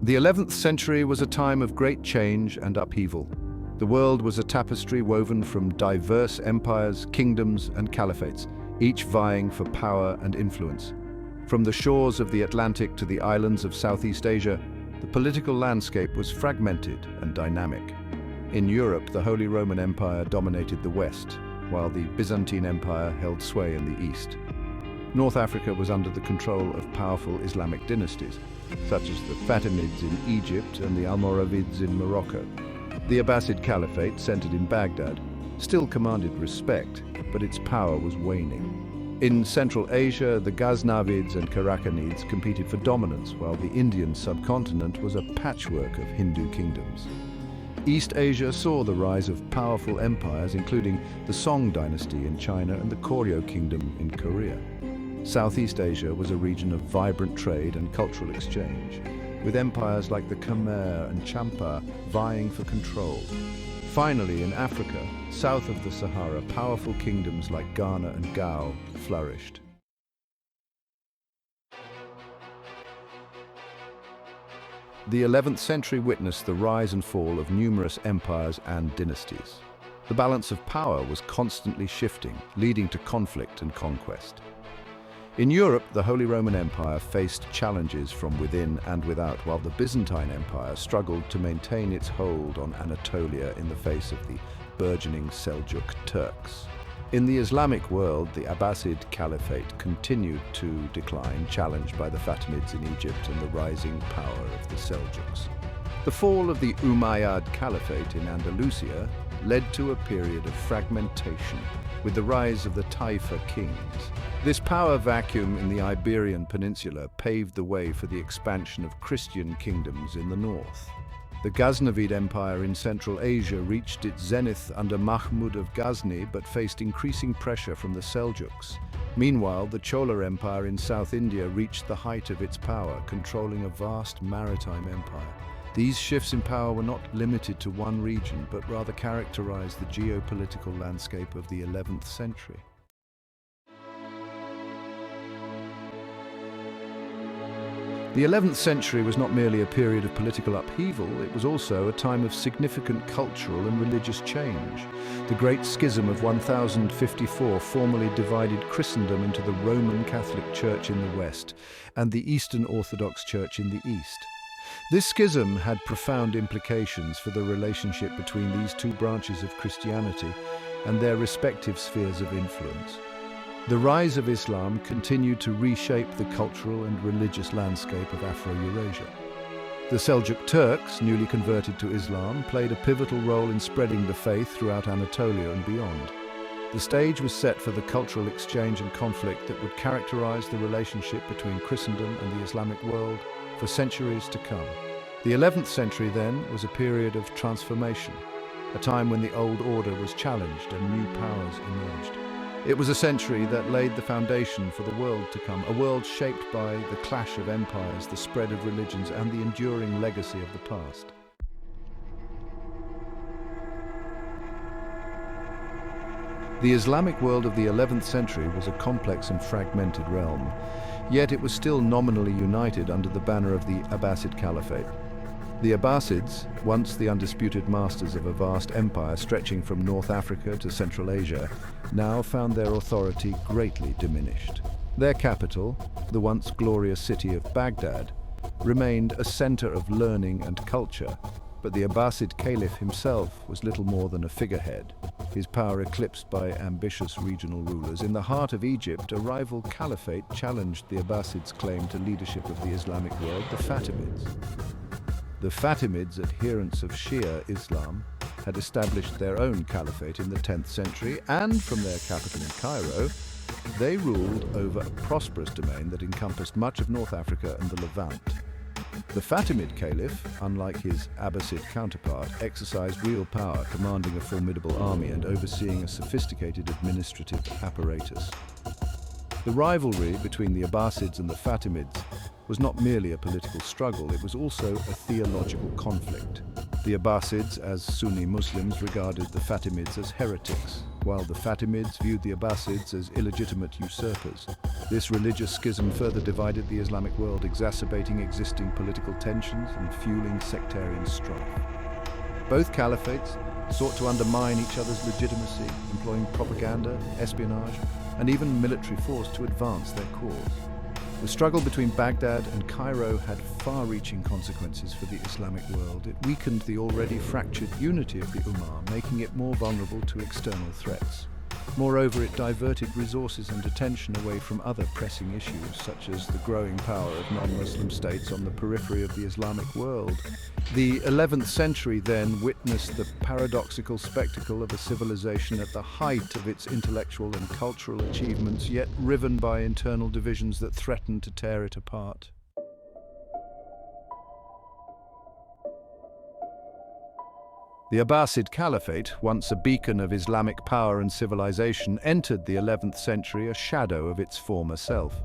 The 11th century was a time of great change and upheaval. The world was a tapestry woven from diverse empires, kingdoms, and caliphates, each vying for power and influence. From the shores of the Atlantic to the islands of Southeast Asia, the political landscape was fragmented and dynamic. In Europe, the Holy Roman Empire dominated the West, while the Byzantine Empire held sway in the East. North Africa was under the control of powerful Islamic dynasties, such as the Fatimids in Egypt and the Almoravids in Morocco. The Abbasid Caliphate, centered in Baghdad, still commanded respect, but its power was waning. In Central Asia, the Ghaznavids and Karakanids competed for dominance, while the Indian subcontinent was a patchwork of Hindu kingdoms. East Asia saw the rise of powerful empires, including the Song dynasty in China and the Koryo kingdom in Korea. Southeast Asia was a region of vibrant trade and cultural exchange, with empires like the Khmer and Champa vying for control. Finally, in Africa, south of the Sahara, powerful kingdoms like Ghana and Gao flourished. The 11th century witnessed the rise and fall of numerous empires and dynasties. The balance of power was constantly shifting, leading to conflict and conquest. In Europe, the Holy Roman Empire faced challenges from within and without, while the Byzantine Empire struggled to maintain its hold on Anatolia in the face of the burgeoning Seljuk Turks. In the Islamic world, the Abbasid Caliphate continued to decline, challenged by the Fatimids in Egypt and the rising power of the Seljuks. The fall of the Umayyad Caliphate in Andalusia led to a period of fragmentation, with the rise of the Taifa Kings. This power vacuum in the Iberian Peninsula paved the way for the expansion of Christian kingdoms in the north. The Ghaznavid Empire in Central Asia reached its zenith under Mahmud of Ghazni, but faced increasing pressure from the Seljuks. Meanwhile, the Chola Empire in South India reached the height of its power, controlling a vast maritime empire. These shifts in power were not limited to one region, but rather characterized the geopolitical landscape of the 11th century. The 11th century was not merely a period of political upheaval, it was also a time of significant cultural and religious change. The Great Schism of 1054 formally divided Christendom into the Roman Catholic Church in the West and the Eastern Orthodox Church in the East. This schism had profound implications for the relationship between these two branches of Christianity and their respective spheres of influence. The rise of Islam continued to reshape the cultural and religious landscape of Afro-Eurasia. The Seljuk Turks, newly converted to Islam, played a pivotal role in spreading the faith throughout Anatolia and beyond. The stage was set for the cultural exchange and conflict that would characterize the relationship between Christendom and the Islamic world for centuries to come. The 11th century, then, was a period of transformation, a time when the old order was challenged and new powers emerged. It was a century that laid the foundation for the world to come, a world shaped by the clash of empires, the spread of religions, and the enduring legacy of the past. The Islamic world of the 11th century was a complex and fragmented realm, yet it was still nominally united under the banner of the Abbasid Caliphate. The Abbasids, once the undisputed masters of a vast empire stretching from North Africa to Central Asia, now found their authority greatly diminished. Their capital, the once glorious city of Baghdad, remained a center of learning and culture, but the Abbasid Caliph himself was little more than a figurehead, his power eclipsed by ambitious regional rulers. In the heart of Egypt, a rival caliphate challenged the Abbasids' claim to leadership of the Islamic world, the Fatimids. The Fatimids, adherents of Shia Islam, had established their own caliphate in the 10th century, and from their capital in Cairo, they ruled over a prosperous domain that encompassed much of North Africa and the Levant. The Fatimid Caliph, unlike his Abbasid counterpart, exercised real power, commanding a formidable army and overseeing a sophisticated administrative apparatus. The rivalry between the Abbasids and the Fatimids was not merely a political struggle, it was also a theological conflict. The Abbasids, as Sunni Muslims, regarded the Fatimids as heretics, while the Fatimids viewed the Abbasids as illegitimate usurpers. This religious schism further divided the Islamic world, exacerbating existing political tensions and fueling sectarian strife. Both caliphates sought to undermine each other's legitimacy, employing propaganda, espionage, and even military force to advance their cause. The struggle between Baghdad and Cairo had far-reaching consequences for the Islamic world. It weakened the already fractured unity of the Ummah, making it more vulnerable to external threats. Moreover, it diverted resources and attention away from other pressing issues, such as the growing power of non-Muslim states on the periphery of the Islamic world. The 11th century then witnessed the paradoxical spectacle of a civilization at the height of its intellectual and cultural achievements, yet riven by internal divisions that threatened to tear it apart. The Abbasid Caliphate, once a beacon of Islamic power and civilization, entered the 11th century a shadow of its former self.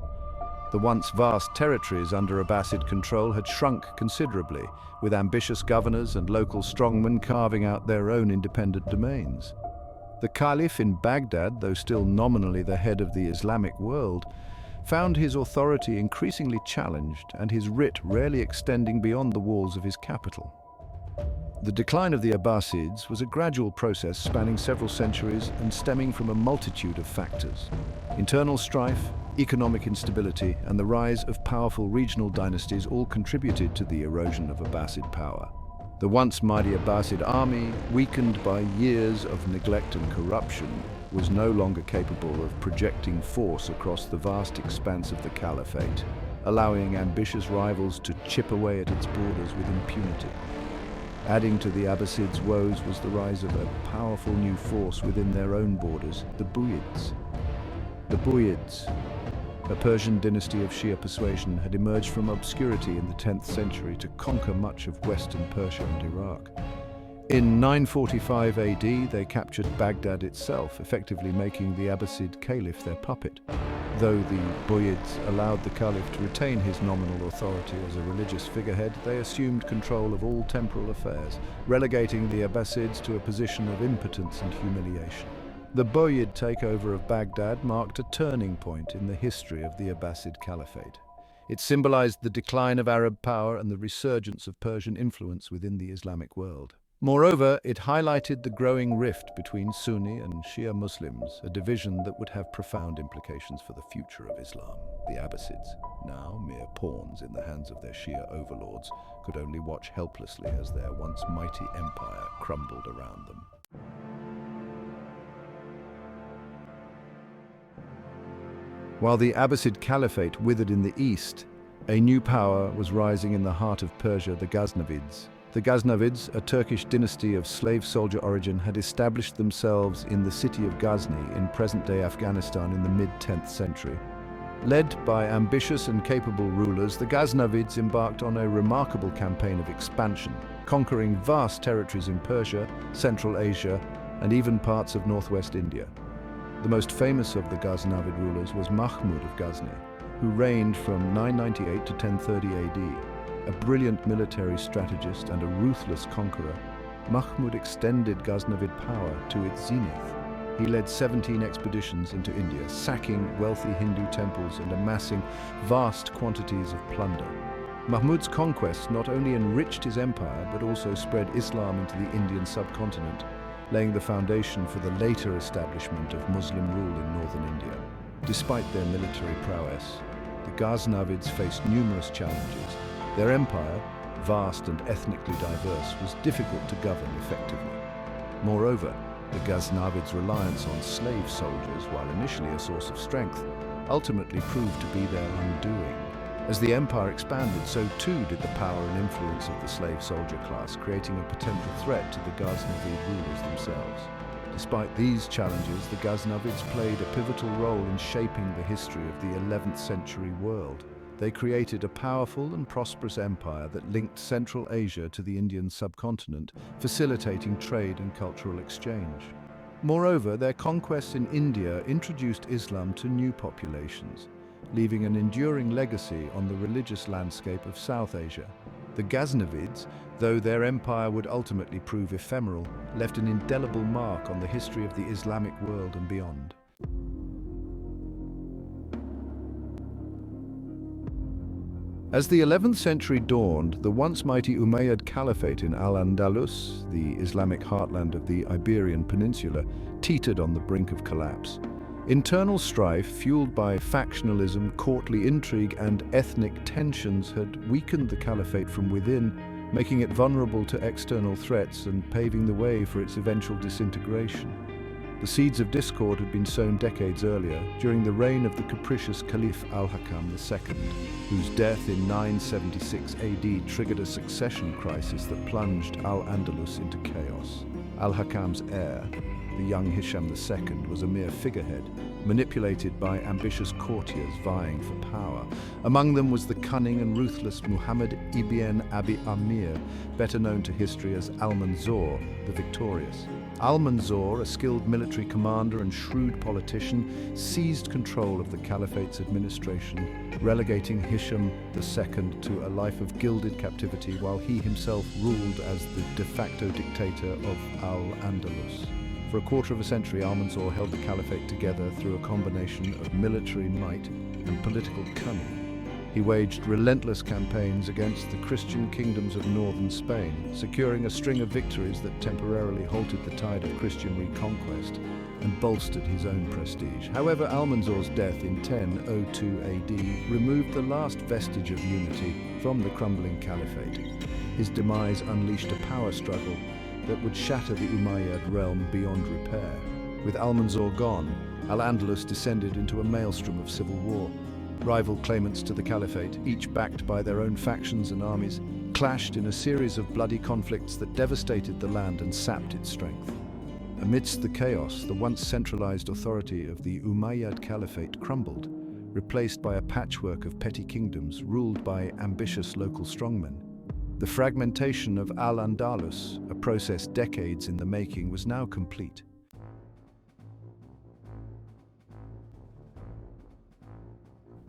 The once vast territories under Abbasid control had shrunk considerably, with ambitious governors and local strongmen carving out their own independent domains. The Caliph in Baghdad, though still nominally the head of the Islamic world, found his authority increasingly challenged and his writ rarely extending beyond the walls of his capital. The decline of the Abbasids was a gradual process spanning several centuries and stemming from a multitude of factors. Internal strife, economic instability, and the rise of powerful regional dynasties all contributed to the erosion of Abbasid power. The once mighty Abbasid army, weakened by years of neglect and corruption, was no longer capable of projecting force across the vast expanse of the Caliphate, allowing ambitious rivals to chip away at its borders with impunity. Adding to the Abbasids' woes was the rise of a powerful new force within their own borders, the Buyids. The Buyids, a Persian dynasty of Shia persuasion, had emerged from obscurity in the 10th century to conquer much of western Persia and Iraq. In 945 AD, they captured Baghdad itself, effectively making the Abbasid Caliph their puppet. Though the Buyids allowed the Caliph to retain his nominal authority as a religious figurehead, they assumed control of all temporal affairs, relegating the Abbasids to a position of impotence and humiliation. The Buyid takeover of Baghdad marked a turning point in the history of the Abbasid Caliphate. It symbolized the decline of Arab power and the resurgence of Persian influence within the Islamic world. Moreover, it highlighted the growing rift between Sunni and Shia Muslims, a division that would have profound implications for the future of Islam. The Abbasids, now mere pawns in the hands of their Shia overlords, could only watch helplessly as their once mighty empire crumbled around them. While the Abbasid Caliphate withered in the east, a new power was rising in the heart of Persia, the Ghaznavids. The Ghaznavids, a Turkish dynasty of slave soldier origin, had established themselves in the city of Ghazni in present-day Afghanistan in the mid-10th century. Led by ambitious and capable rulers, the Ghaznavids embarked on a remarkable campaign of expansion, conquering vast territories in Persia, Central Asia, and even parts of northwest India. The most famous of the Ghaznavid rulers was Mahmud of Ghazni, who reigned from 998 to 1030 AD. A brilliant military strategist and a ruthless conqueror, Mahmud extended Ghaznavid power to its zenith. He led 17 expeditions into India, sacking wealthy Hindu temples and amassing vast quantities of plunder. Mahmud's conquests not only enriched his empire, but also spread Islam into the Indian subcontinent, laying the foundation for the later establishment of Muslim rule in northern India. Despite their military prowess, the Ghaznavids faced numerous challenges. Their empire, vast and ethnically diverse, was difficult to govern effectively. Moreover, the Ghaznavids' reliance on slave soldiers, while initially a source of strength, ultimately proved to be their undoing. As the empire expanded, so too did the power and influence of the slave soldier class, creating a potential threat to the Ghaznavid rulers themselves. Despite these challenges, the Ghaznavids played a pivotal role in shaping the history of the 11th century world. They created a powerful and prosperous empire that linked Central Asia to the Indian subcontinent, facilitating trade and cultural exchange. Moreover, their conquests in India introduced Islam to new populations, leaving an enduring legacy on the religious landscape of South Asia. The Ghaznavids, though their empire would ultimately prove ephemeral, left an indelible mark on the history of the Islamic world and beyond. As the 11th century dawned, the once mighty Umayyad Caliphate in Al-Andalus, the Islamic heartland of the Iberian Peninsula, teetered on the brink of collapse. Internal strife, fueled by factionalism, courtly intrigue, and ethnic tensions, had weakened the caliphate from within, making it vulnerable to external threats and paving the way for its eventual disintegration. The seeds of discord had been sown decades earlier, during the reign of the capricious Caliph al-Hakam II, whose death in 976 AD triggered a succession crisis that plunged Al-Andalus into chaos. Al-Hakam's heir, the young Hisham II, was a mere figurehead, manipulated by ambitious courtiers vying for power. Among them was the cunning and ruthless Muhammad ibn Abi Amir, better known to history as Al-Manzur, the Victorious. Al-Manzur, a skilled military commander and shrewd politician, seized control of the caliphate's administration, relegating Hisham II to a life of gilded captivity while he himself ruled as the de facto dictator of Al-Andalus. For a quarter of a century, Al-Manzur held the caliphate together through a combination of military might and political cunning. He waged relentless campaigns against the Christian kingdoms of northern Spain, securing a string of victories that temporarily halted the tide of Christian reconquest and bolstered his own prestige. However, Al-Manzur's death in 1002 AD removed the last vestige of unity from the crumbling caliphate. His demise unleashed a power struggle that would shatter the Umayyad realm beyond repair. With Al-Manzur gone, Al-Andalus descended into a maelstrom of civil war. Rival claimants to the caliphate, each backed by their own factions and armies, clashed in a series of bloody conflicts that devastated the land and sapped its strength. Amidst the chaos, the once centralized authority of the Umayyad Caliphate crumbled, replaced by a patchwork of petty kingdoms ruled by ambitious local strongmen. The fragmentation of Al-Andalus, a process decades in the making, was now complete.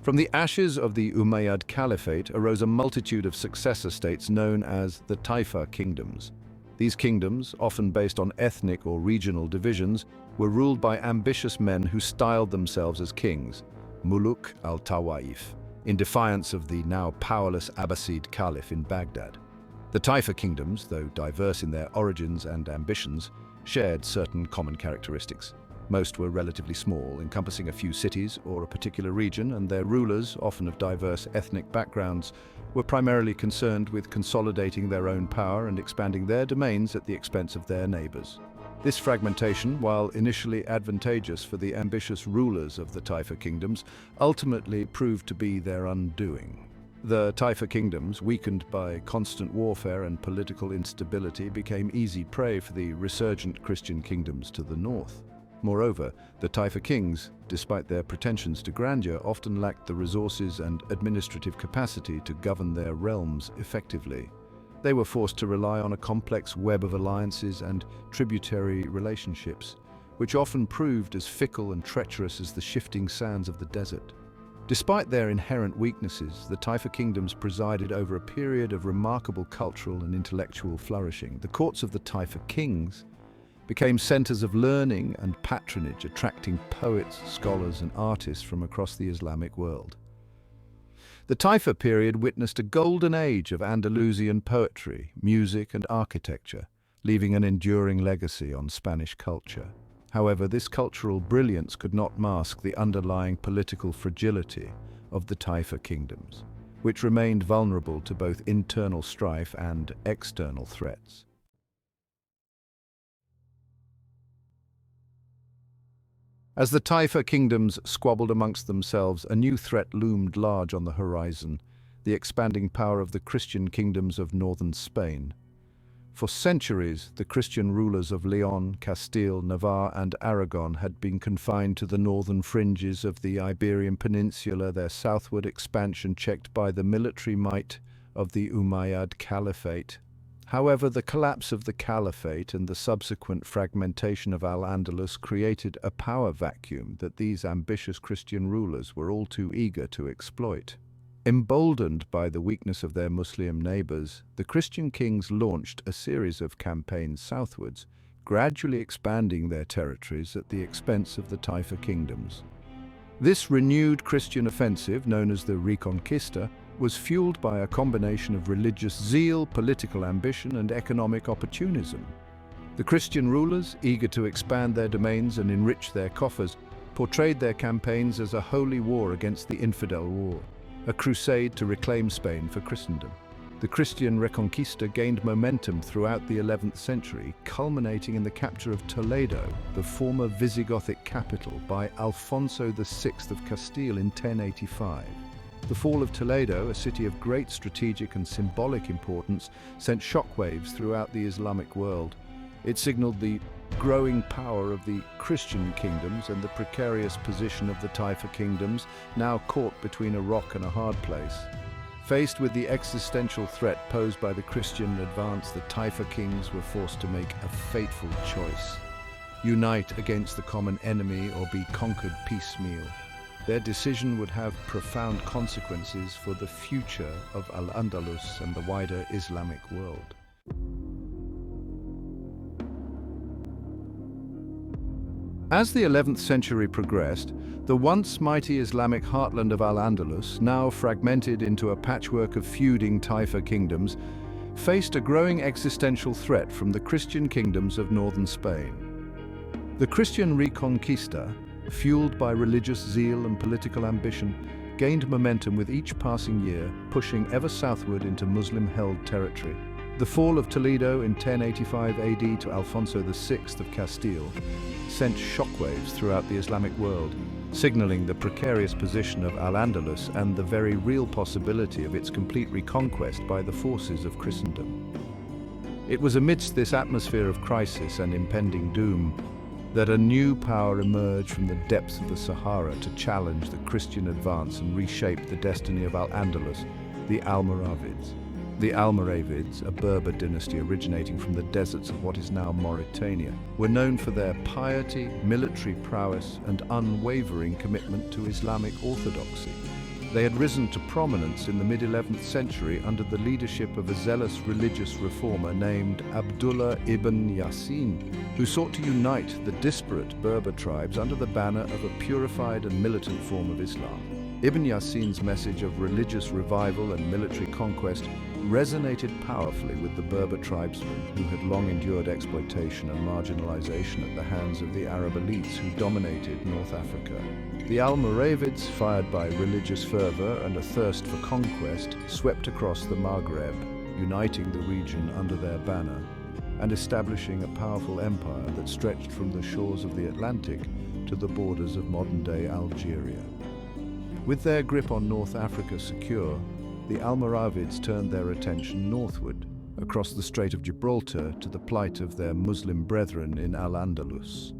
From the ashes of the Umayyad Caliphate arose a multitude of successor states known as the Taifa Kingdoms. These kingdoms, often based on ethnic or regional divisions, were ruled by ambitious men who styled themselves as kings, Muluk al-Tawaif, in defiance of the now powerless Abbasid Caliph in Baghdad. The Taifa Kingdoms, though diverse in their origins and ambitions, shared certain common characteristics. Most were relatively small, encompassing a few cities or a particular region, and their rulers, often of diverse ethnic backgrounds, were primarily concerned with consolidating their own power and expanding their domains at the expense of their neighbors. This fragmentation, while initially advantageous for the ambitious rulers of the Taifa Kingdoms, ultimately proved to be their undoing. The Taifa Kingdoms, weakened by constant warfare and political instability, became easy prey for the resurgent Christian kingdoms to the north. Moreover, the Taifa Kings, despite their pretensions to grandeur, often lacked the resources and administrative capacity to govern their realms effectively. They were forced to rely on a complex web of alliances and tributary relationships, which often proved as fickle and treacherous as the shifting sands of the desert. Despite their inherent weaknesses, the Taifa Kingdoms presided over a period of remarkable cultural and intellectual flourishing. The courts of the Taifa Kings became centers of learning and patronage, attracting poets, scholars, and artists from across the Islamic world. The Taifa period witnessed a golden age of Andalusian poetry, music, and architecture, leaving an enduring legacy on Spanish culture. However, this cultural brilliance could not mask the underlying political fragility of the Taifa Kingdoms, which remained vulnerable to both internal strife and external threats. As the Taifa Kingdoms squabbled amongst themselves, a new threat loomed large on the horizon: the expanding power of the Christian kingdoms of northern Spain. For centuries, the Christian rulers of Leon, Castile, Navarre, and Aragon had been confined to the northern fringes of the Iberian Peninsula, their southward expansion checked by the military might of the Umayyad Caliphate. However, the collapse of the Caliphate and the subsequent fragmentation of Al-Andalus created a power vacuum that these ambitious Christian rulers were all too eager to exploit. Emboldened by the weakness of their Muslim neighbors, the Christian kings launched a series of campaigns southwards, gradually expanding their territories at the expense of the Taifa kingdoms. This renewed Christian offensive, known as the Reconquista, was fueled by a combination of religious zeal, political ambition, and economic opportunism. The Christian rulers, eager to expand their domains and enrich their coffers, portrayed their campaigns as a holy war against the infidel war, a crusade to reclaim Spain for Christendom. The Christian Reconquista gained momentum throughout the 11th century, culminating in the capture of Toledo, the former Visigothic capital, by Alfonso VI of Castile in 1085. The fall of Toledo, a city of great strategic and symbolic importance, sent shockwaves throughout the Islamic world. It signaled the growing power of the Christian kingdoms and the precarious position of the Taifa kingdoms, now caught between a rock and a hard place. Faced with the existential threat posed by the Christian advance, the Taifa kings were forced to make a fateful choice: unite against the common enemy or be conquered piecemeal. Their decision would have profound consequences for the future of Al-Andalus and the wider Islamic world. As the 11th century progressed, the once mighty Islamic heartland of Al-Andalus, now fragmented into a patchwork of feuding Taifa kingdoms, faced a growing existential threat from the Christian kingdoms of northern Spain. The Christian Reconquista, fueled by religious zeal and political ambition, gained momentum with each passing year, pushing ever southward into Muslim-held territory. The fall of Toledo in 1085 AD to Alfonso VI of Castile sent shockwaves throughout the Islamic world, signaling the precarious position of Al-Andalus and the very real possibility of its complete reconquest by the forces of Christendom. It was amidst this atmosphere of crisis and impending doom that a new power emerged from the depths of the Sahara to challenge the Christian advance and reshape the destiny of Al-Andalus, the Almoravids. The Almoravids, a Berber dynasty originating from the deserts of what is now Mauritania, were known for their piety, military prowess, and unwavering commitment to Islamic orthodoxy. They had risen to prominence in the mid-11th century under the leadership of a zealous religious reformer named Abdullah ibn Yassin, who sought to unite the disparate Berber tribes under the banner of a purified and militant form of Islam. Ibn Yassin's message of religious revival and military conquest resonated powerfully with the Berber tribesmen who had long endured exploitation and marginalization at the hands of the Arab elites who dominated North Africa. The Almoravids, fired by religious fervor and a thirst for conquest, swept across the Maghreb, uniting the region under their banner and establishing a powerful empire that stretched from the shores of the Atlantic to the borders of modern-day Algeria. With their grip on North Africa secure, the Almoravids turned their attention northward, across the Strait of Gibraltar to the plight of their Muslim brethren in Al-Andalus.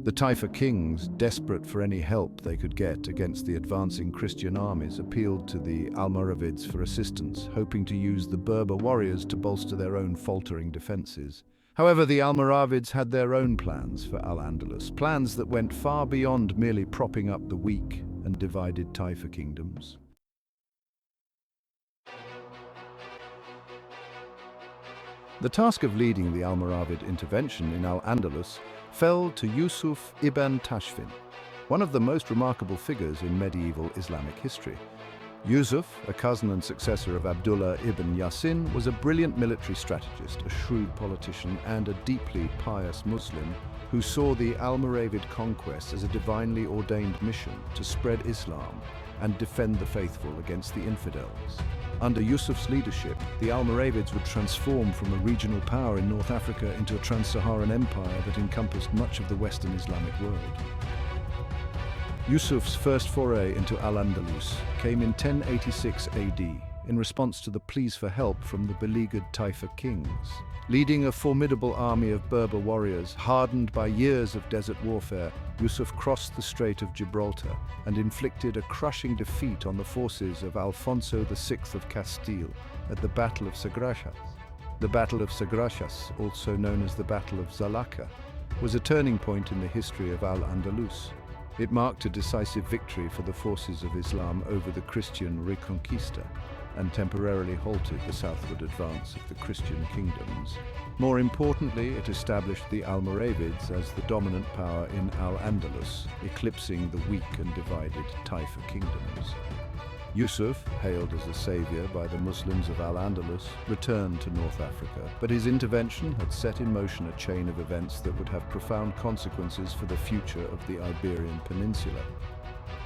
The Taifa Kings, desperate for any help they could get against the advancing Christian armies, appealed to the Almoravids for assistance, hoping to use the Berber warriors to bolster their own faltering defenses. However, the Almoravids had their own plans for Al-Andalus, plans that went far beyond merely propping up the weak and divided Taifa kingdoms. The task of leading the Almoravid intervention in Al-Andalus fell to Yusuf ibn Tashfin, one of the most remarkable figures in medieval Islamic history. Yusuf, a cousin and successor of Abdullah ibn Yassin, was a brilliant military strategist, a shrewd politician, and a deeply pious Muslim who saw the Almoravid conquest as a divinely ordained mission to spread Islam and defend the faithful against the infidels. Under Yusuf's leadership, the Almoravids would transform from a regional power in North Africa into a trans-Saharan empire that encompassed much of the Western Islamic world. Yusuf's first foray into Al-Andalus came in 1086 AD in response to the pleas for help from the beleaguered Taifa Kings. Leading a formidable army of Berber warriors, hardened by years of desert warfare, Yusuf crossed the Strait of Gibraltar and inflicted a crushing defeat on the forces of Alfonso VI of Castile at the Battle of Sagracias. The Battle of Sagracias, also known as the Battle of Zalaca, was a turning point in the history of Al-Andalus. It marked a decisive victory for the forces of Islam over the Christian Reconquista and temporarily halted the southward advance of the Christian kingdoms. More importantly, it established the Almoravids as the dominant power in Al-Andalus, eclipsing the weak and divided Taifa kingdoms. Yusuf, hailed as a savior by the Muslims of Al-Andalus, returned to North Africa, but his intervention had set in motion a chain of events that would have profound consequences for the future of the Iberian Peninsula.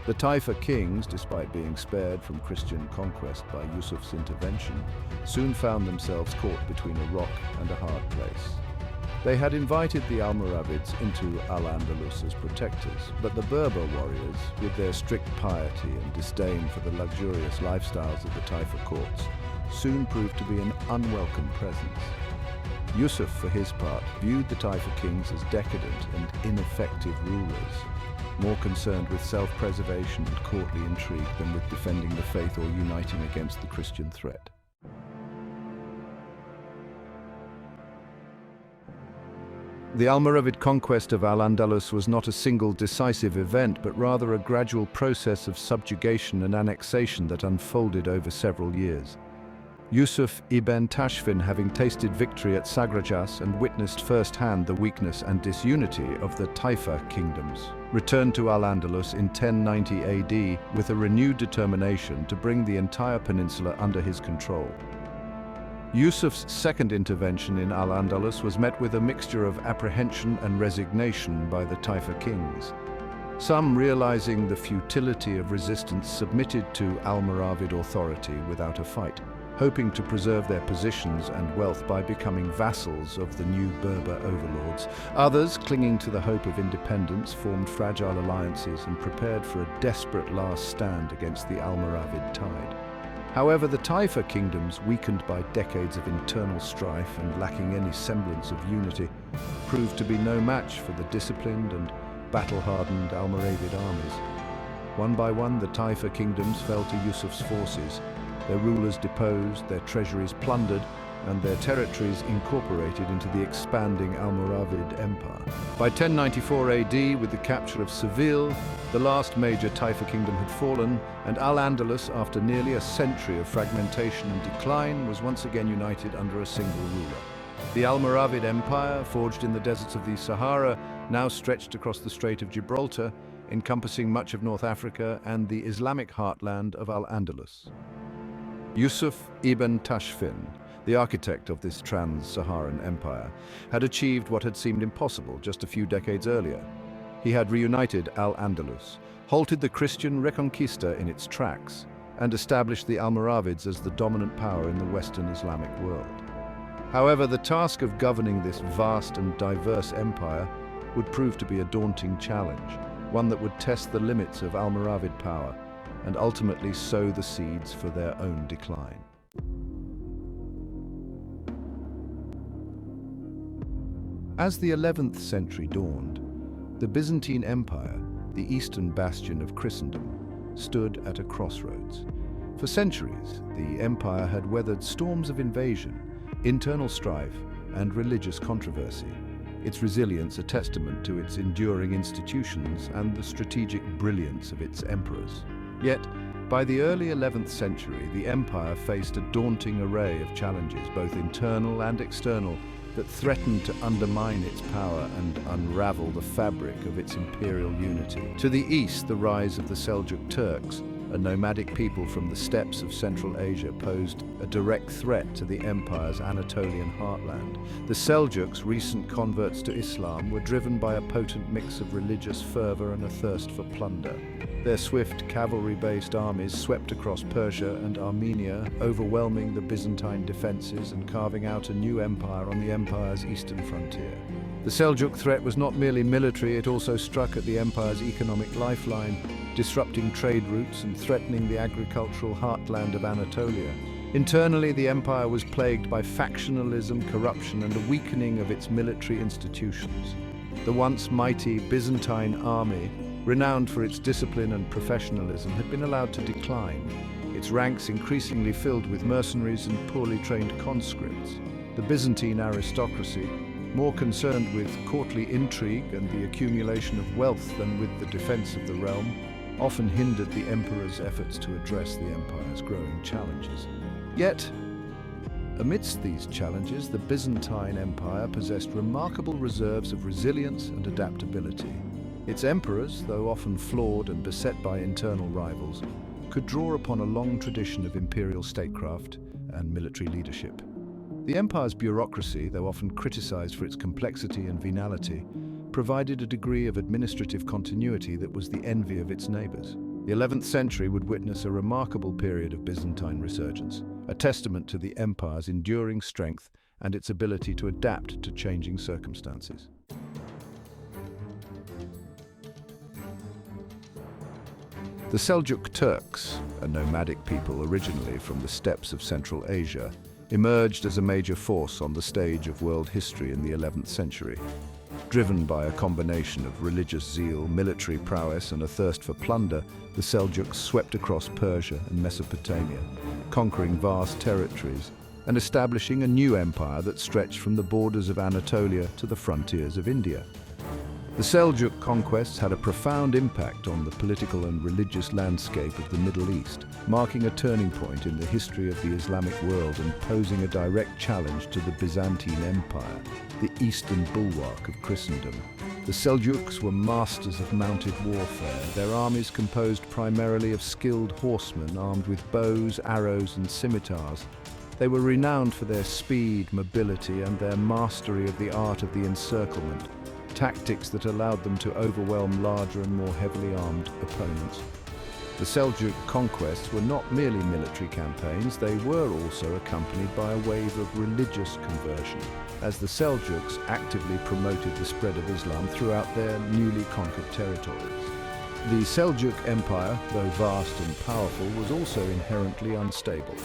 The Taifa Kings, despite being spared from Christian conquest by Yusuf's intervention, soon found themselves caught between a rock and a hard place. They had invited the Almoravids into Al-Andalus as protectors, but the Berber warriors, with their strict piety and disdain for the luxurious lifestyles of the Taifa courts, soon proved to be an unwelcome presence. Yusuf, for his part, viewed the Taifa Kings as decadent and ineffective rulers, more concerned with self-preservation and courtly intrigue than with defending the faith or uniting against the Christian threat. The Almoravid conquest of Al-Andalus was not a single decisive event, but rather a gradual process of subjugation and annexation that unfolded over several years. Yusuf ibn Tashfin, having tasted victory at Sagrajas and witnessed firsthand the weakness and disunity of the Taifa kingdoms, returned to Al-Andalus in 1090 AD with a renewed determination to bring the entire peninsula under his control. Yusuf's second intervention in Al-Andalus was met with a mixture of apprehension and resignation by the Taifa kings. Some, realizing the futility of resistance, submitted to Almoravid authority without a fight, hoping to preserve their positions and wealth by becoming vassals of the new Berber overlords. Others, clinging to the hope of independence, formed fragile alliances and prepared for a desperate last stand against the Almoravid tide. However, the Taifa kingdoms, weakened by decades of internal strife and lacking any semblance of unity, proved to be no match for the disciplined and battle-hardened Almoravid armies. One by one, the Taifa kingdoms fell to Yusuf's forces, their rulers deposed, their treasuries plundered, and their territories incorporated into the expanding Almoravid Empire. By 1094 AD, with the capture of Seville, the last major Taifa kingdom had fallen, and Al-Andalus, after nearly a century of fragmentation and decline, was once again united under a single ruler. The Almoravid Empire, forged in the deserts of the Sahara, now stretched across the Strait of Gibraltar, encompassing much of North Africa and the Islamic heartland of Al-Andalus. Yusuf ibn Tashfin, the architect of this trans-Saharan empire, had achieved what had seemed impossible just a few decades earlier. He had reunited Al-Andalus, halted the Christian Reconquista in its tracks, and established the Almoravids as the dominant power in the Western Islamic world. However, the task of governing this vast and diverse empire would prove to be a daunting challenge, one that would test the limits of Almoravid power and ultimately sow the seeds for their own decline. As the 11th century dawned, the Byzantine Empire, the eastern bastion of Christendom, stood at a crossroads. For centuries, the empire had weathered storms of invasion, internal strife, and religious controversy, its resilience a testament to its enduring institutions and the strategic brilliance of its emperors. Yet, by the early 11th century, the empire faced a daunting array of challenges, both internal and external, that threatened to undermine its power and unravel the fabric of its imperial unity. To the east, the rise of the Seljuk Turks, a nomadic people from the steppes of Central Asia, posed a direct threat to the empire's Anatolian heartland. The Seljuks, recent converts to Islam, were driven by a potent mix of religious fervor and a thirst for plunder. Their swift cavalry-based armies swept across Persia and Armenia, overwhelming the Byzantine defenses and carving out a new empire on the empire's eastern frontier. The Seljuk threat was not merely military, it also struck at the empire's economic lifeline, disrupting trade routes and threatening the agricultural heartland of Anatolia. Internally, the empire was plagued by factionalism, corruption, and a weakening of its military institutions. The once mighty Byzantine army, renowned for its discipline and professionalism, had been allowed to decline, its ranks increasingly filled with mercenaries and poorly trained conscripts. The Byzantine aristocracy, more concerned with courtly intrigue and the accumulation of wealth than with the defense of the realm, often hindered the emperor's efforts to address the empire's growing challenges. Yet, amidst these challenges, the Byzantine Empire possessed remarkable reserves of resilience and adaptability. Its emperors, though often flawed and beset by internal rivals, could draw upon a long tradition of imperial statecraft and military leadership. The empire's bureaucracy, though often criticized for its complexity and venality, provided a degree of administrative continuity that was the envy of its neighbors. The 11th century would witness a remarkable period of Byzantine resurgence, a testament to the empire's enduring strength and its ability to adapt to changing circumstances. The Seljuk Turks, a nomadic people originally from the steppes of Central Asia, emerged as a major force on the stage of world history in the 11th century. Driven by a combination of religious zeal, military prowess, and a thirst for plunder, the Seljuks swept across Persia and Mesopotamia, conquering vast territories and establishing a new empire that stretched from the borders of Anatolia to the frontiers of India. The Seljuk conquests had a profound impact on the political and religious landscape of the Middle East, marking a turning point in the history of the Islamic world and posing a direct challenge to the Byzantine Empire, the eastern bulwark of Christendom. The Seljuks were masters of mounted warfare, their armies composed primarily of skilled horsemen armed with bows, arrows, and scimitars. They were renowned for their speed, mobility, and their mastery of the art of the encirclement, tactics that allowed them to overwhelm larger and more heavily armed opponents. The Seljuk conquests were not merely military campaigns, they were also accompanied by a wave of religious conversion, as the Seljuks actively promoted the spread of Islam throughout their newly conquered territories. The Seljuk Empire, though vast and powerful, was also inherently unstable.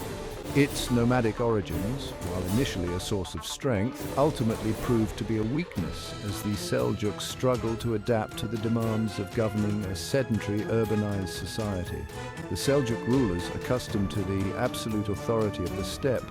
Its nomadic origins, while initially a source of strength, ultimately proved to be a weakness as the Seljuks struggled to adapt to the demands of governing a sedentary, urbanized society. The Seljuk rulers, accustomed to the absolute authority of the steppe,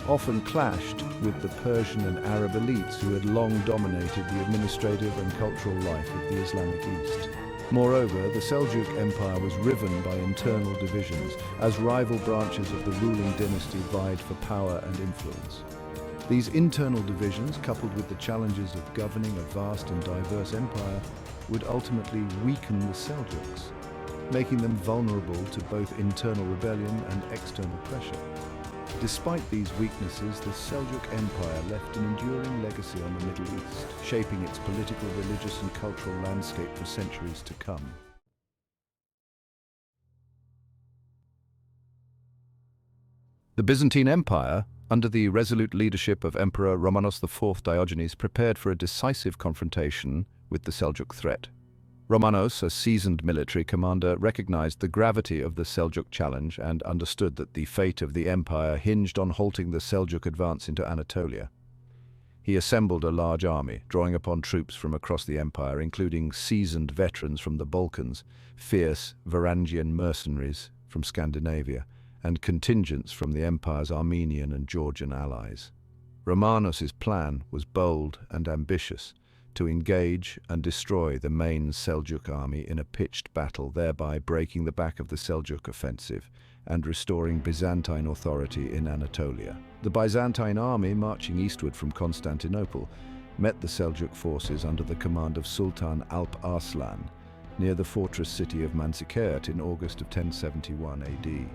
often clashed with the Persian and Arab elites who had long dominated the administrative and cultural life of the Islamic East. Moreover, the Seljuk Empire was riven by internal divisions, as rival branches of the ruling dynasty vied for power and influence. These internal divisions, coupled with the challenges of governing a vast and diverse empire, would ultimately weaken the Seljuks, making them vulnerable to both internal rebellion and external pressure. Despite these weaknesses, the Seljuk Empire left an enduring legacy on the Middle East, shaping its political, religious, and cultural landscape for centuries to come. The Byzantine Empire, under the resolute leadership of Emperor Romanos IV Diogenes, prepared for a decisive confrontation with the Seljuk threat. Romanos, a seasoned military commander, recognized the gravity of the Seljuk challenge and understood that the fate of the empire hinged on halting the Seljuk advance into Anatolia. He assembled a large army, drawing upon troops from across the empire, including seasoned veterans from the Balkans, fierce Varangian mercenaries from Scandinavia, and contingents from the empire's Armenian and Georgian allies. Romanos's plan was bold and ambitious: to engage and destroy the main Seljuk army in a pitched battle, thereby breaking the back of the Seljuk offensive and restoring Byzantine authority in Anatolia. The Byzantine army, marching eastward from Constantinople, met the Seljuk forces under the command of Sultan Alp Arslan near the fortress city of Manzikert in August of 1071 AD.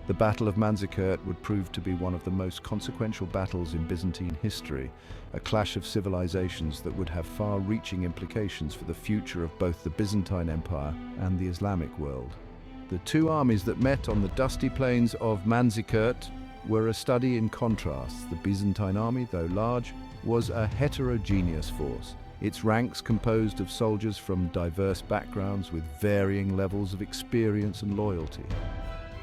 The Battle of Manzikert would prove to be one of the most consequential battles in Byzantine history, a clash of civilizations that would have far-reaching implications for the future of both the Byzantine Empire and the Islamic world. The two armies that met on the dusty plains of Manzikert were a study in contrasts. The Byzantine army, though large, was a heterogeneous force, its ranks composed of soldiers from diverse backgrounds with varying levels of experience and loyalty.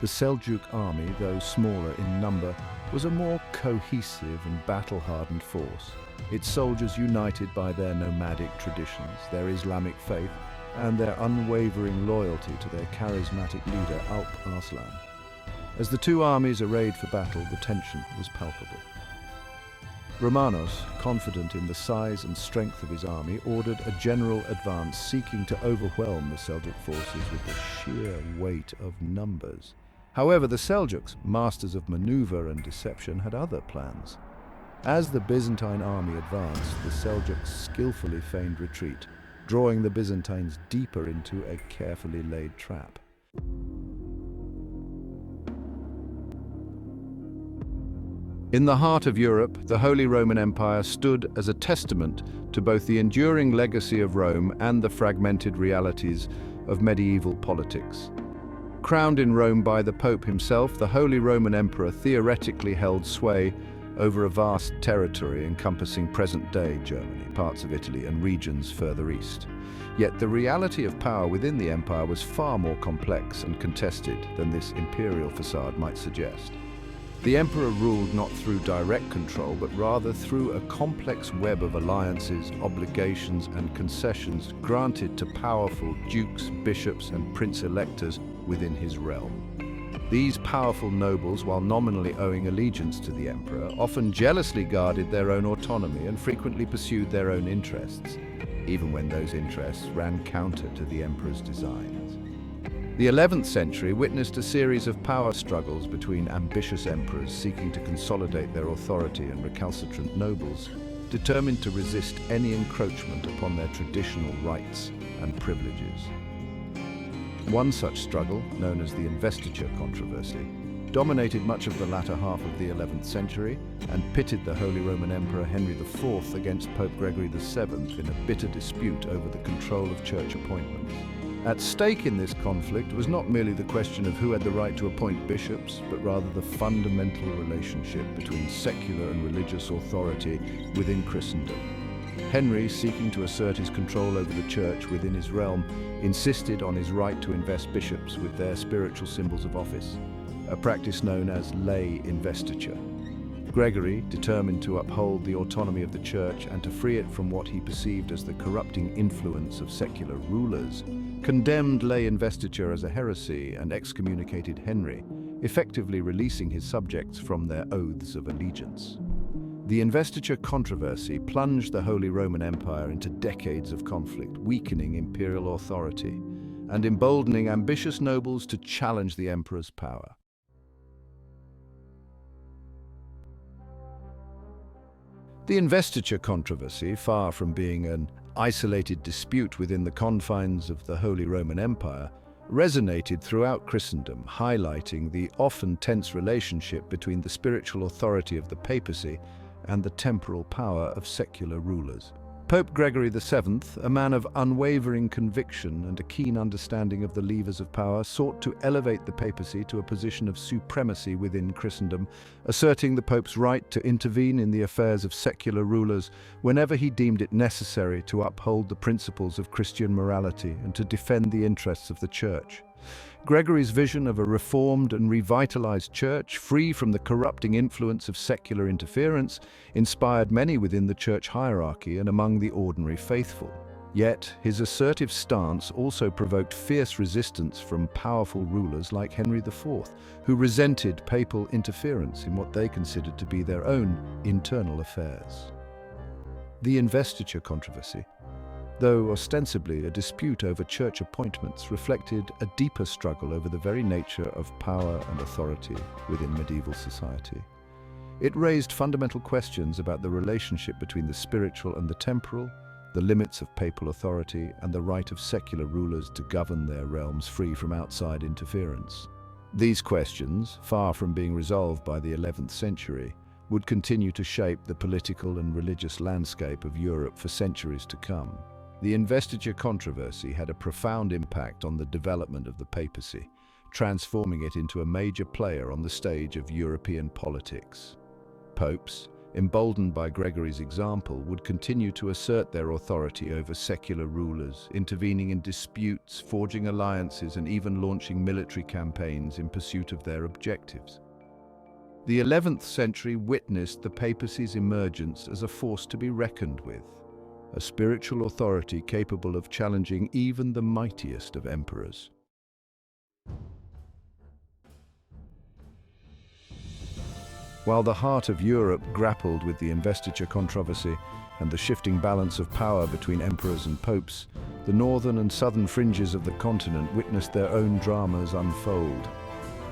The Seljuk army, though smaller in number, was a more cohesive and battle-hardened force, its soldiers united by their nomadic traditions, their Islamic faith, and their unwavering loyalty to their charismatic leader Alp Arslan. As the two armies arrayed for battle, the tension was palpable. Romanos, confident in the size and strength of his army, ordered a general advance seeking to overwhelm the Seljuk forces with the sheer weight of numbers. However, the Seljuks, masters of maneuver and deception, had other plans. As the Byzantine army advanced, the Seljuks skillfully feigned retreat, drawing the Byzantines deeper into a carefully laid trap. In the heart of Europe, the Holy Roman Empire stood as a testament to both the enduring legacy of Rome and the fragmented realities of medieval politics. Crowned in Rome by the Pope himself, the Holy Roman Emperor theoretically held sway over a vast territory encompassing present-day Germany, parts of Italy, and regions further east. Yet the reality of power within the empire was far more complex and contested than this imperial facade might suggest. The emperor ruled not through direct control, but rather through a complex web of alliances, obligations, and concessions granted to powerful dukes, bishops, and prince-electors within his realm. These powerful nobles, while nominally owing allegiance to the emperor, often jealously guarded their own autonomy and frequently pursued their own interests, even when those interests ran counter to the emperor's designs. The 11th century witnessed a series of power struggles between ambitious emperors seeking to consolidate their authority and recalcitrant nobles, determined to resist any encroachment upon their traditional rights and privileges. One such struggle, known as the investiture controversy, dominated much of the latter half of the 11th century and pitted the Holy Roman Emperor Henry IV against Pope Gregory VII in a bitter dispute over the control of church appointments. At stake in this conflict was not merely the question of who had the right to appoint bishops, but rather the fundamental relationship between secular and religious authority within Christendom. Henry, seeking to assert his control over the church within his realm, insisted on his right to invest bishops with their spiritual symbols of office, a practice known as lay investiture. Gregory, determined to uphold the autonomy of the church and to free it from what he perceived as the corrupting influence of secular rulers, condemned lay investiture as a heresy and excommunicated Henry, effectively releasing his subjects from their oaths of allegiance. The investiture controversy plunged the Holy Roman Empire into decades of conflict, weakening imperial authority and emboldening ambitious nobles to challenge the emperor's power. The investiture controversy, far from being an isolated dispute within the confines of the Holy Roman Empire, resonated throughout Christendom, highlighting the often tense relationship between the spiritual authority of the papacy and the temporal power of secular rulers. Pope Gregory VII, a man of unwavering conviction and a keen understanding of the levers of power, sought to elevate the papacy to a position of supremacy within Christendom, asserting the Pope's right to intervene in the affairs of secular rulers whenever he deemed it necessary to uphold the principles of Christian morality and to defend the interests of the Church. Gregory's vision of a reformed and revitalized church, free from the corrupting influence of secular interference, inspired many within the church hierarchy and among the ordinary faithful. Yet, his assertive stance also provoked fierce resistance from powerful rulers like Henry IV, who resented papal interference in what they considered to be their own internal affairs. The investiture controversy, though ostensibly a dispute over church appointments, reflected a deeper struggle over the very nature of power and authority within medieval society. It raised fundamental questions about the relationship between the spiritual and the temporal, the limits of papal authority, and the right of secular rulers to govern their realms free from outside interference. These questions, far from being resolved by the 11th century, would continue to shape the political and religious landscape of Europe for centuries to come. The investiture controversy had a profound impact on the development of the papacy, transforming it into a major player on the stage of European politics. Popes, emboldened by Gregory's example, would continue to assert their authority over secular rulers, intervening in disputes, forging alliances, and even launching military campaigns in pursuit of their objectives. The 11th century witnessed the papacy's emergence as a force to be reckoned with, a spiritual authority capable of challenging even the mightiest of emperors. While the heart of Europe grappled with the investiture controversy and the shifting balance of power between emperors and popes, the northern and southern fringes of the continent witnessed their own dramas unfold.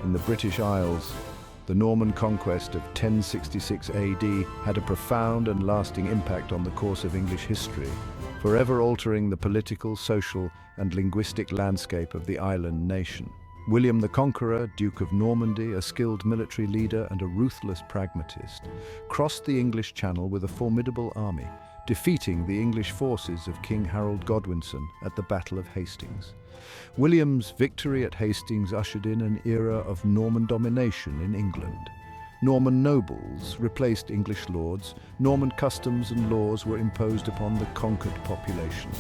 In the British Isles, the Norman conquest of 1066 AD had a profound and lasting impact on the course of English history, forever altering the political, social, and linguistic landscape of the island nation. William the Conqueror, Duke of Normandy, a skilled military leader and a ruthless pragmatist, crossed the English Channel with a formidable army, defeating the English forces of King Harold Godwinson at the Battle of Hastings. William's victory at Hastings ushered in an era of Norman domination in England. Norman nobles replaced English lords, Norman customs and laws were imposed upon the conquered population,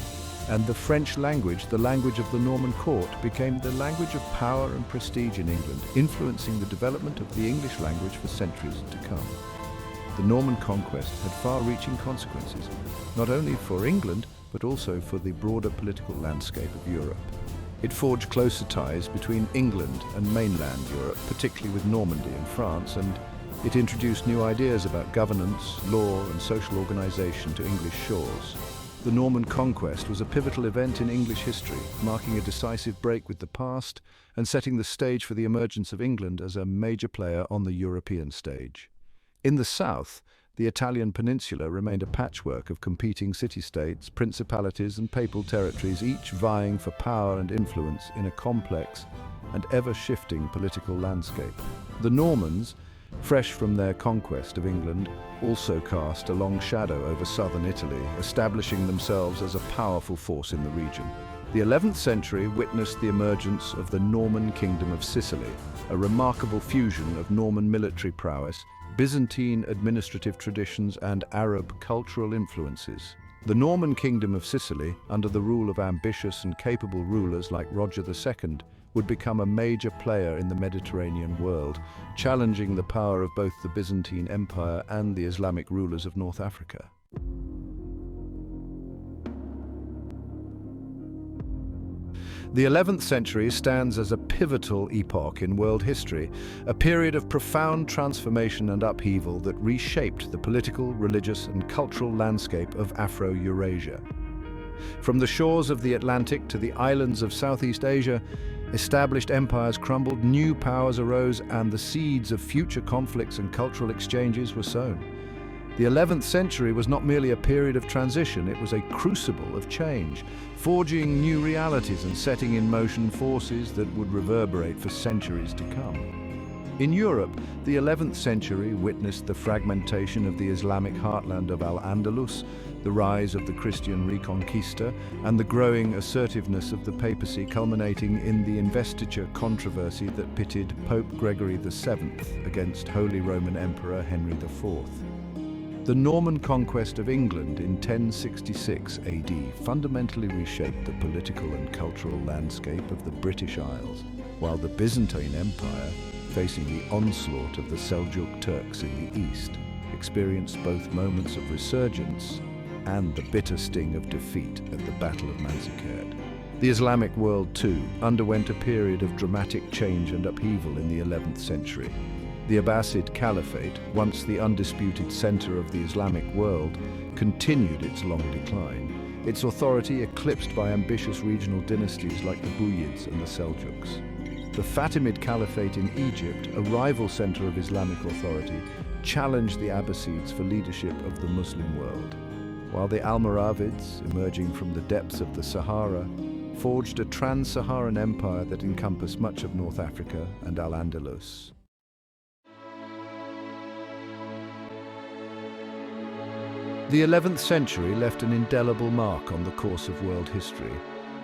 and the French language, the language of the Norman court, became the language of power and prestige in England, influencing the development of the English language for centuries to come. The Norman conquest had far-reaching consequences, not only for England, but also for the broader political landscape of Europe. It forged closer ties between England and mainland Europe, particularly with Normandy and France, and it introduced new ideas about governance, law, and social organization to English shores. The Norman conquest was a pivotal event in English history, marking a decisive break with the past and setting the stage for the emergence of England as a major player on the European stage. In the south, the Italian peninsula remained a patchwork of competing city-states, principalities, and papal territories, each vying for power and influence in a complex and ever-shifting political landscape. The Normans, fresh from their conquest of England, also cast a long shadow over southern Italy, establishing themselves as a powerful force in the region. The 11th century witnessed the emergence of the Norman Kingdom of Sicily, a remarkable fusion of Norman military prowess, Byzantine administrative traditions, and Arab cultural influences. The Norman Kingdom of Sicily, under the rule of ambitious and capable rulers like Roger II, would become a major player in the Mediterranean world, challenging the power of both the Byzantine Empire and the Islamic rulers of North Africa. The 11th century stands as a pivotal epoch in world history, a period of profound transformation and upheaval that reshaped the political, religious, and cultural landscape of Afro-Eurasia. From the shores of the Atlantic to the islands of Southeast Asia, established empires crumbled, new powers arose, and the seeds of future conflicts and cultural exchanges were sown. The 11th century was not merely a period of transition, it was a crucible of change, forging new realities and setting in motion forces that would reverberate for centuries to come. In Europe, the 11th century witnessed the fragmentation of the Islamic heartland of Al-Andalus, the rise of the Christian Reconquista, and the growing assertiveness of the papacy, culminating in the investiture controversy that pitted Pope Gregory VII against Holy Roman Emperor Henry IV. The Norman conquest of England in 1066 AD fundamentally reshaped the political and cultural landscape of the British Isles, while the Byzantine Empire, facing the onslaught of the Seljuk Turks in the east, experienced both moments of resurgence and the bitter sting of defeat at the Battle of Manzikert. The Islamic world, too, underwent a period of dramatic change and upheaval in the 11th century. The Abbasid Caliphate, once the undisputed center of the Islamic world, continued its long decline, its authority eclipsed by ambitious regional dynasties like the Umayyads and the Seljuks. The Fatimid Caliphate in Egypt, a rival center of Islamic authority, challenged the Abbasids for leadership of the Muslim world, while the Almoravids, emerging from the depths of the Sahara, forged a trans-Saharan empire that encompassed much of North Africa and Al-Andalus. The 11th century left an indelible mark on the course of world history.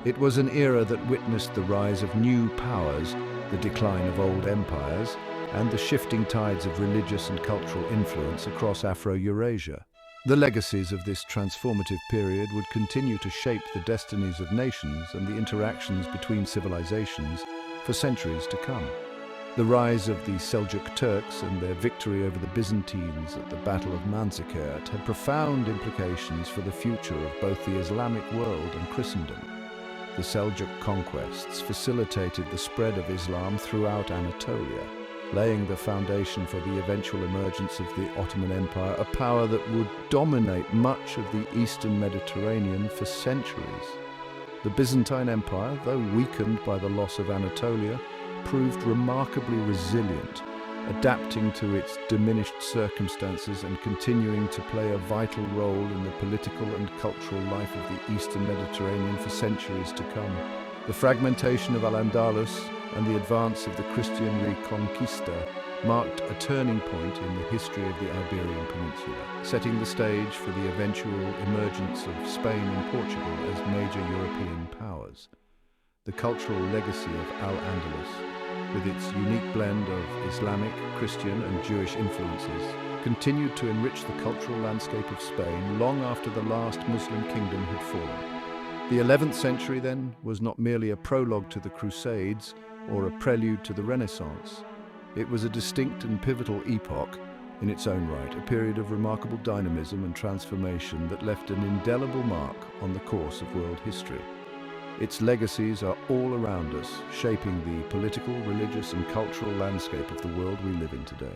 It was an era that witnessed the rise of new powers, the decline of old empires, and the shifting tides of religious and cultural influence across Afro-Eurasia. The legacies of this transformative period would continue to shape the destinies of nations and the interactions between civilizations for centuries to come. The rise of the Seljuk Turks and their victory over the Byzantines at the Battle of Manzikert had profound implications for the future of both the Islamic world and Christendom. The Seljuk conquests facilitated the spread of Islam throughout Anatolia, laying the foundation for the eventual emergence of the Ottoman Empire, a power that would dominate much of the Eastern Mediterranean for centuries. The Byzantine Empire, though weakened by the loss of Anatolia, proved remarkably resilient, adapting to its diminished circumstances and continuing to play a vital role in the political and cultural life of the Eastern Mediterranean for centuries to come. The fragmentation of Al-Andalus and the advance of the Christian Reconquista marked a turning point in the history of the Iberian Peninsula, setting the stage for the eventual emergence of Spain and Portugal as major European powers. The cultural legacy of Al-Andalus, with its unique blend of Islamic, Christian and Jewish influences, continued to enrich the cultural landscape of Spain long after the last Muslim kingdom had fallen. The 11th century, then, was not merely a prologue to the Crusades or a prelude to the Renaissance. It was a distinct and pivotal epoch in its own right, a period of remarkable dynamism and transformation that left an indelible mark on the course of world history. Its legacies are all around us, shaping the political, religious and cultural landscape of the world we live in today.